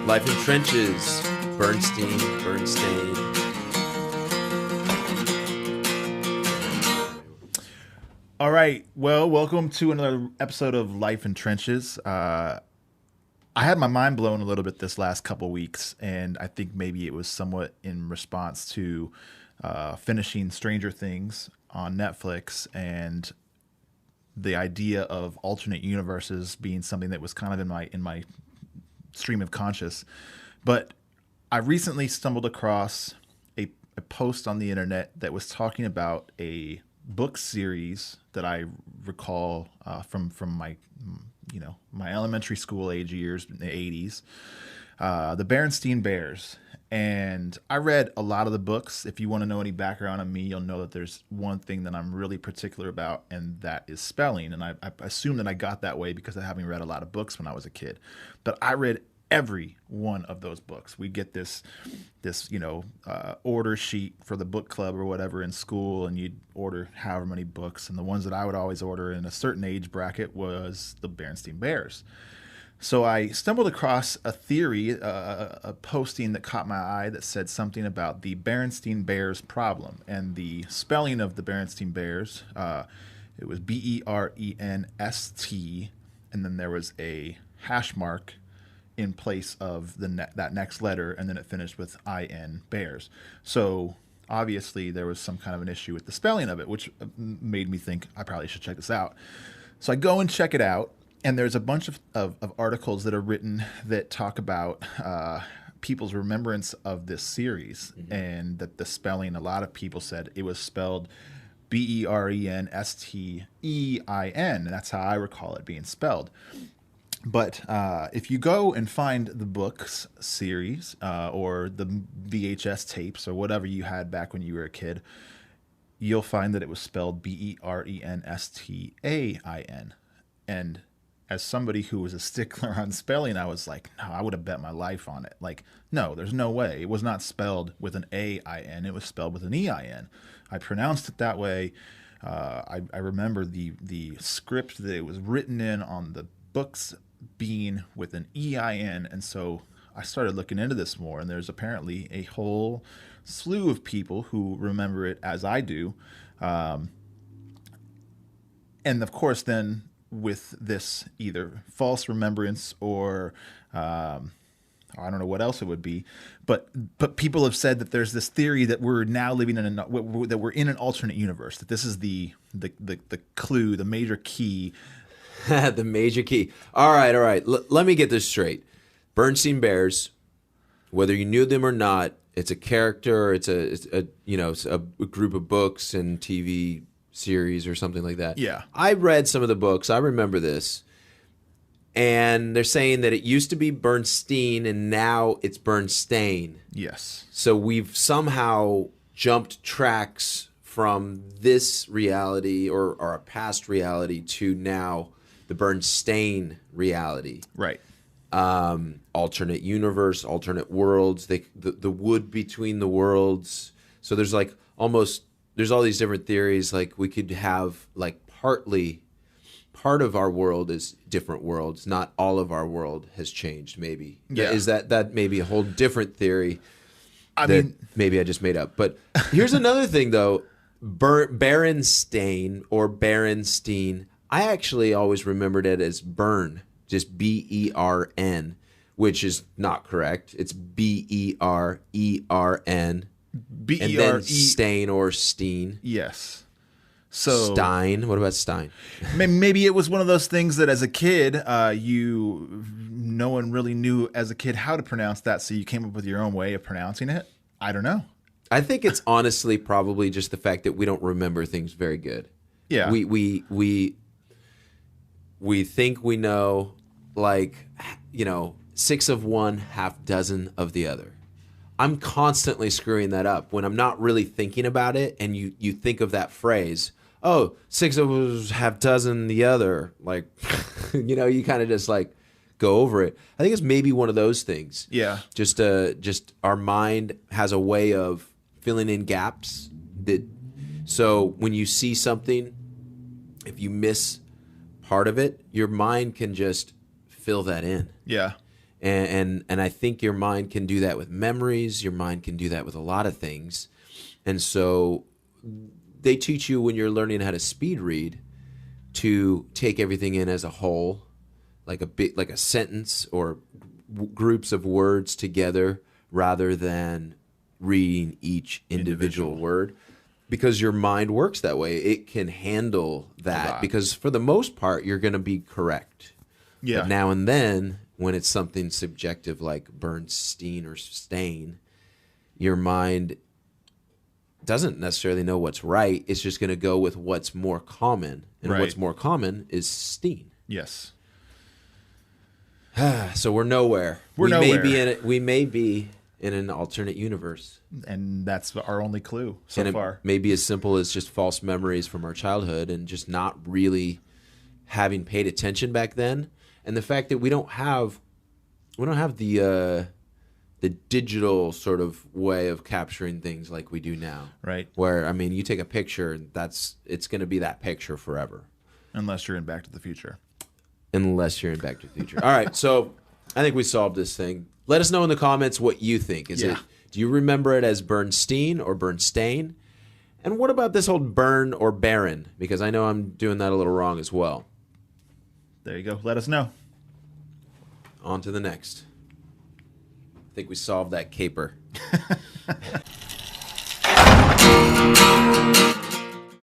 Life in Trenches, BerenStain. All right. Well, welcome to another episode of Life in Trenches. I had my mind blown a little bit this last couple weeks, and I think maybe it was somewhat in response to finishing Stranger Things on Netflix and the idea of alternate universes being something that was kind of in my stream of conscious. But I recently stumbled across a post on the internet that was talking about a book series that I recall from my my elementary school age years in the 80s, the BerenStain Bears. And I read a lot of the books. If you want to know any background on me, you'll know that there's one thing that I'm really particular about, and that is spelling. And I assume that I got that way because of having read a lot of books when I was a kid. But I read every one of those books. We get this order sheet for the book club or whatever in school, and you'd order however many books. And the ones that I would always order in a certain age bracket was the BerenStain Bears. So I stumbled across a theory, a posting that caught my eye that said something about the BerenStain Bears problem, and the spelling of the BerenStain Bears. It was BerenSt, and then there was a hash mark in place of that next letter, and then it finished with IN Bears. So obviously there was some kind of an issue with the spelling of it, which made me think I probably should check this out. So I go and check it out. And there's a bunch of articles that are written that talk about people's remembrance of this series, and that the spelling, a lot of people said it was spelled BerenStein, and that's how I recall it being spelled. But if you go and find the books series or the VHS tapes or whatever you had back when you were a kid, you'll find that it was spelled BerenStain. And as somebody who was a stickler on spelling, I was like, no, I would have bet my life on it. Like, no, there's no way. It was not spelled with an AIN. It was spelled with an EIN. I pronounced it that way. I remember the script that it was written in on the books being with an EIN. And so I started looking into this more, and there's apparently a whole slew of people who remember it as I do. And of course, then, with this either false remembrance or I don't know what else it would be, but people have said that there's this theory that we're now living in that we're in an alternate universe, that this is the clue, the major key. The major key. All right. Let me get this straight. BerenStain Bears, whether you knew them or not, it's a character. It's a group of books and TV series or something like that. Yeah. I read some of the books. I remember this. And they're saying that it used to be BerenStain and now it's BerenStain. Yes. So we've somehow jumped tracks from this reality or a past reality to now the BerenStain reality. Right. Alternate universe, alternate worlds, the wood between the worlds. So there's like there's all these different theories. Like we could have like part of our world is different worlds. Not all of our world has changed. Maybe. Yeah. Is that maybe a whole different theory? I mean, maybe I just made up. But here's another thing though. BerenStain or BerenStein. I actually always remembered it as Bern, just BERN, which is not correct. It's BERERN. And then Stain or Steen. Yes. So Stein. What about Stein? Maybe it was one of those things that as a kid, no one really knew as a kid how to pronounce that, so you came up with your own way of pronouncing it. I don't know. I think it's honestly probably just the fact that we don't remember things very good. Yeah. We think we know, like, 6 of one, half dozen of the other. I'm constantly screwing that up when I'm not really thinking about it, and you think of that phrase, oh, 6 of us, half dozen the other. Like, you kind of just like go over it. I think it's maybe one of those things. Yeah. Just our mind has a way of filling in gaps. So when you see something, if you miss part of it, your mind can just fill that in. Yeah. And I think your mind can do that with memories. Your mind can do that with a lot of things. And so they teach you when you're learning how to speed read to take everything in as a whole, like a sentence or groups of words together, rather than reading each individual word, because your mind works that way. It can handle that because for the most part you're going to be correct. Yeah. But now and then, when it's something subjective like Bernstein or Stain, your mind doesn't necessarily know what's right. It's just going to go with what's more common. And what's more common is Steen. Yes. So we're nowhere. We may be in an alternate universe. And that's our only clue so far. It may be as simple as just false memories from our childhood and just not really having paid attention back then. And the fact that we don't have the digital sort of way of capturing things like we do now. Right. Where, I mean, you take a picture, it's going to be that picture forever. Unless you're in Back to the Future. Unless you're in Back to the Future. All right, so I think we solved this thing. Let us know in the comments what you think. Do you remember it as Bernstein or Bernstein? And what about this whole Bern or Beren? Because I know I'm doing that a little wrong as well. There you go. Let us know. On to the next. I think we solved that caper.